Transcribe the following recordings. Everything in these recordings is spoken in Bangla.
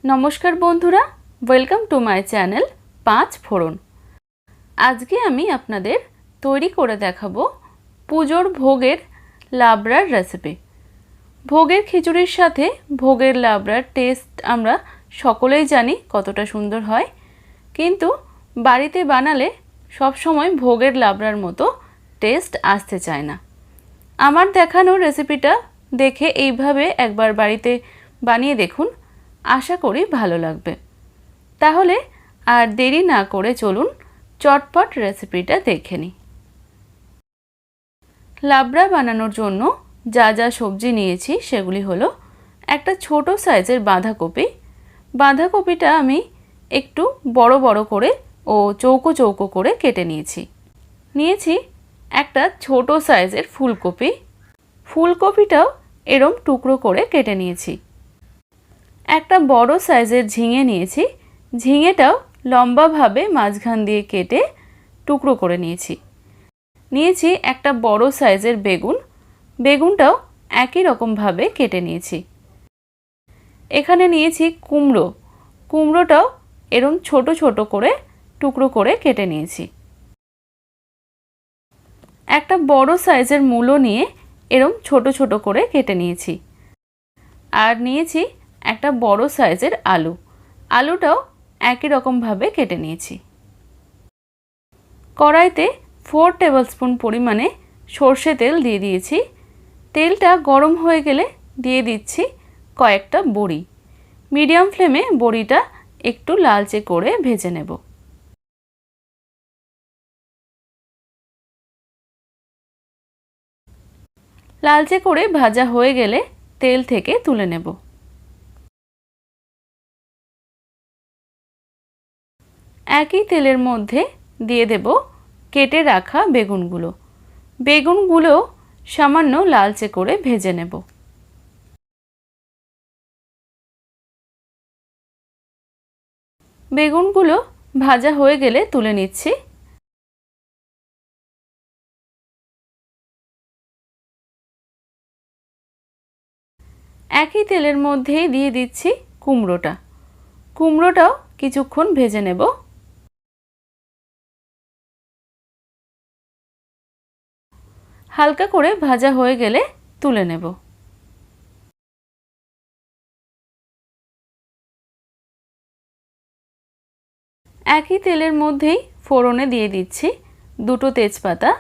নমস্কার বন্ধুরা, ওয়েলকাম টু মাই চ্যানেল 5 ফোড়ন। আজকে আমি আপনাদের তৈরি করে দেখাবো পুজোর ভোগের লাবড়ার রেসিপি। ভোগের খিচুড়ির সাথে ভোগের লাবড়ার টেস্ট আমরা সকলেই জানি কতটা সুন্দর হয়, কিন্তু বাড়িতে বানালে সব সময় ভোগের লাবড়ার মতো টেস্ট আসতে চায় না। আমার দেখানো রেসিপিটা দেখে এইভাবে একবার বাড়িতে বানিয়ে দেখুন, আশা করি ভালো লাগবে। তাহলে আর দেরি না করে চলুন চটপট রেসিপিটা দেখে নিই। লাবড়া বানানোর জন্য যা যা সবজি নিয়েছি সেগুলি হলো একটা ছোট সাইজের বাঁধাকপি। বাঁধাকপিটা আমি একটু বড় বড় করে ও চৌকো চৌকো করে কেটে নিয়েছি একটা ছোট সাইজের ফুলকপি। ফুলকপিটাও এরম টুকরো করে কেটে নিয়েছি। একটা বড় সাইজের ঝিঙে নিয়েছি, ঝিঙেটাও লম্বাভাবে মাঝখান দিয়ে কেটে টুকরো করে নিয়েছি একটা বড় সাইজের বেগুন, বেগুনটাও একই রকমভাবে কেটে নিয়েছি। এখানে নিয়েছি কুমড়ো, কুমড়োটাও এরম ছোট ছোট করে টুকরো করে কেটে নিয়েছি। একটা বড় সাইজের মূলো নিয়ে এরম ছোট ছোট করে কেটে নিয়েছি। আর নিয়েছি একটা বড় সাইজের আলু, আলুটাও একই রকমভাবে কেটে নিয়েছি। কড়াইতে 4 টেবিলস্পুন পরিমাণে সর্ষে তেল দিয়ে দিয়েছি। তেলটা গরম হয়ে গেলে দিয়ে দিচ্ছি কয়েকটা বড়ি। মিডিয়াম ফ্লেমে বড়িটা একটু লালচে করে ভেজে নেব। লালচে করে ভাজা হয়ে গেলে তেল থেকে তুলে নেব। একই তেলের মধ্যে দিয়ে দেব কেটে রাখা বেগুনগুলো। বেগুনগুলো সামান্য লালচে করে ভেজে নেব। বেগুনগুলো ভাজা হয়ে গেলে তুলে নিচ্ছি। একই তেলের মধ্যেই দিয়ে দিচ্ছি কুমড়োটা। কুমড়োটাও কিছুক্ষণ ভেজে নেব। হালকা করে ভাজা হয়ে গেলে তুলে নেব। একই তেলের মধ্যেই ফোড়নে দিয়ে দিচ্ছি দুটো তেজপাতা,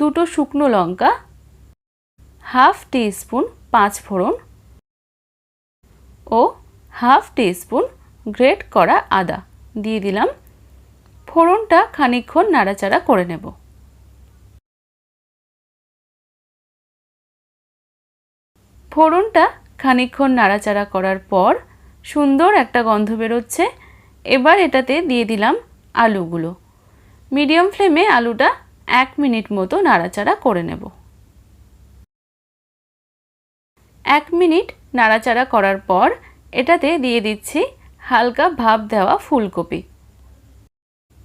দুটো শুকনো লঙ্কা, হাফ টিস্পুন 5 ফোড়ন ও হাফ টিস্পুন গ্রেট করা আদা দিয়ে দিলাম। ফোড়নটা খানিকক্ষণ নাড়াচাড়া করে নেব। ফোড়নটা খানিকক্ষণ নাড়াচাড়া করার পর সুন্দর একটা গন্ধ বেরোচ্ছে। এবার এটাতে দিয়ে দিলাম আলুগুলো। মিডিয়াম ফ্লেমে আলুটা 1 মিনিট মতো নাড়াচাড়া করে নেব। 1 মিনিট নাড়াচাড়া করার পর এটাতে দিয়ে দিচ্ছি হালকা ভাপ দেওয়া ফুলকপি।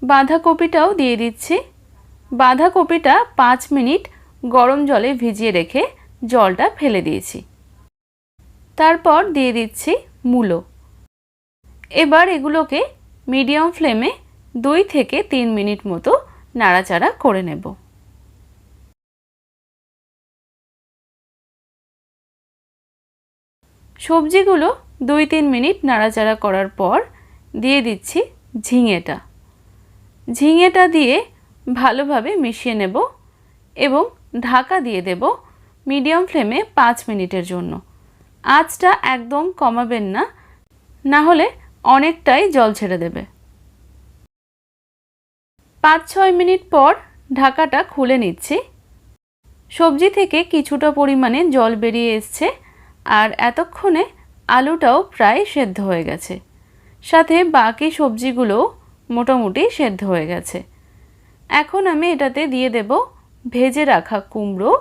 বাঁধাকপিটাও দিয়ে দিচ্ছি। বাঁধাকপিটা 5 মিনিট গরম জলে ভিজিয়ে রেখে জলটা ফেলে দিয়েছি। তারপর দিয়ে দিচ্ছি মূলো। এবার এগুলোকে মিডিয়াম ফ্লেমে 2 থেকে 3 মিনিট মতো নাড়াচাড়া করে নেব। সবজিগুলো 2-3 মিনিট নাড়াচাড়া করার পর দিয়ে দিচ্ছি ঝিঙেটা। ঝিঙেটা দিয়ে ভালোভাবে মিশিয়ে নেব এবং ঢাকা দিয়ে দেব মিডিয়াম ফ্লেমে 5 মিনিটের জন্য। আঁচটা একদম কমাবেন না, না হলে অনেকটাই জল ছেড়ে দেবে। 5-6 মিনিট পর ঢাকাটা খুলে নিচ্ছি। সবজি থেকে কিছুটা পরিমাণে জল বেরিয়ে এসছে আর এতক্ষণে আলুটাও প্রায় সেদ্ধ হয়ে গেছে, সাথে বাকি সবজিগুলো মোটামুটি সেদ্ধ হয়ে গেছে। এখন আমি এটাতে দিয়ে দেব ভেজে রাখা কুমড়ো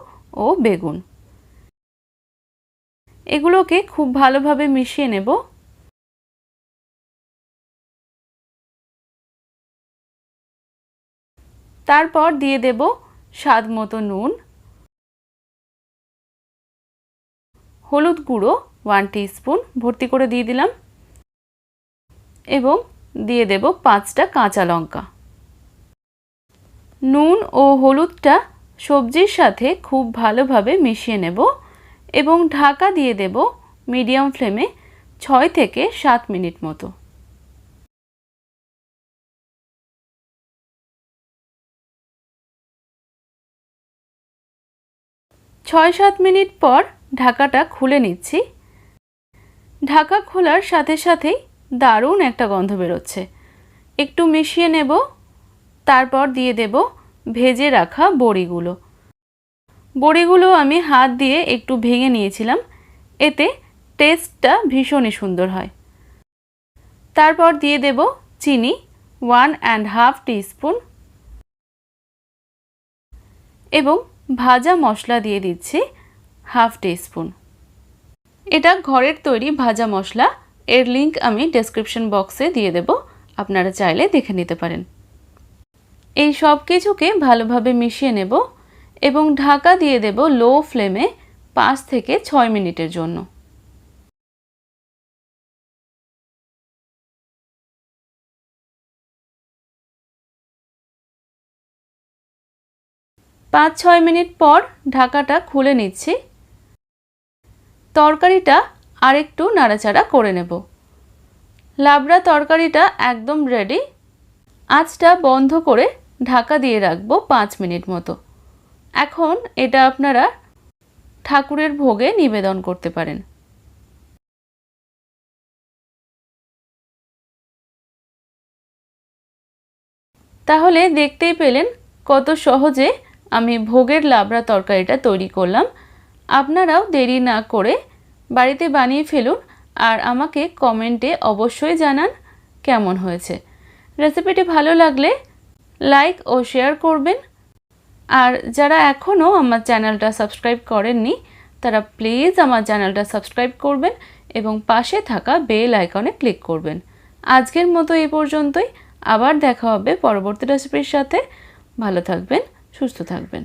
ও বেগুন। এগুলোকে খুব ভালোভাবে মিশিয়ে নেব। তারপর দিয়ে দেব স্বাদ মতো নুন, হলুদ গুঁড়ো 1 টিস্পুন ভর্তি করে দিয়ে দিলাম, এবং দিয়ে দেব 5টা কাঁচা লঙ্কা। নুন ও হলুদটা সবজির সাথে খুব ভালোভাবে মিশিয়ে নেব এবং ঢাকা দিয়ে দেব মিডিয়াম ফ্লেমে 6 থেকে 7 মিনিট মতো। ছয় 7 মিনিট পর ঢাকাটা খুলে নিচ্ছি। ঢাকা খোলার সাথে সাথেই দারুণ একটা গন্ধ বেরোচ্ছে। একটু মিশিয়ে নেব, তারপর দিয়ে দেব ভেজে রাখা বড়িগুলো। বড়িগুলো আমি হাত দিয়ে একটু ভেঙে নিয়েছিলাম, এতে টেস্টটা ভীষণই সুন্দর হয়। তারপর দিয়ে দেব চিনি 1.5 টিস্পুন এবং ভাজা মশলা দিয়ে দিচ্ছি 1/2 টিস্পুন। এটা ঘরের তৈরি ভাজা মশলা, এর লিংক আমি ডেসক্রিপশন বক্সে দিয়ে দেব, আপনারা চাইলে দেখে নিতে পারেন। এই সব কিছুকে ভালোভাবে মিশিয়ে নেব এবং ঢাকা দিয়ে দেব লো ফ্লেমে 5 থেকে 6 মিনিটের জন্য। পাঁচ 6 মিনিট পর ঢাকাটা খুলে নিচ্ছি। তরকারিটা আরেকটু নাড়াচাড়া করে নেব। লাবড়া তরকারিটা একদম রেডি। আঁচটা বন্ধ করে ঢাকা দিয়ে রাখবো 5 মিনিট মতো। এখন এটা আপনারা ঠাকুরের ভোগে নিবেদন করতে পারেন। তাহলে দেখতেই পেলেন কত সহজে আমি ভোগের লাবড়া তরকারিটা তৈরি করলাম। আপনারাও দেরি না করে বাড়িতে বানিয়ে ফেলুন আর আমাকে কমেন্টে অবশ্যই জানান কেমন হয়েছে। রেসিপিটি ভালো লাগলে লাইক ও শেয়ার করবেন। আর যারা এখনও আমার চ্যানেলটা সাবস্ক্রাইব করেননি তারা প্লিজ আমার চ্যানেলটা সাবস্ক্রাইব করবেন এবং পাশে থাকা বেল আইকনে ক্লিক করবেন। আজকের মতো এই পর্যন্তই। আবার দেখা হবে পরবর্তী রেসিপির সাথে। ভালো থাকবেন, সুস্থ থাকবেন।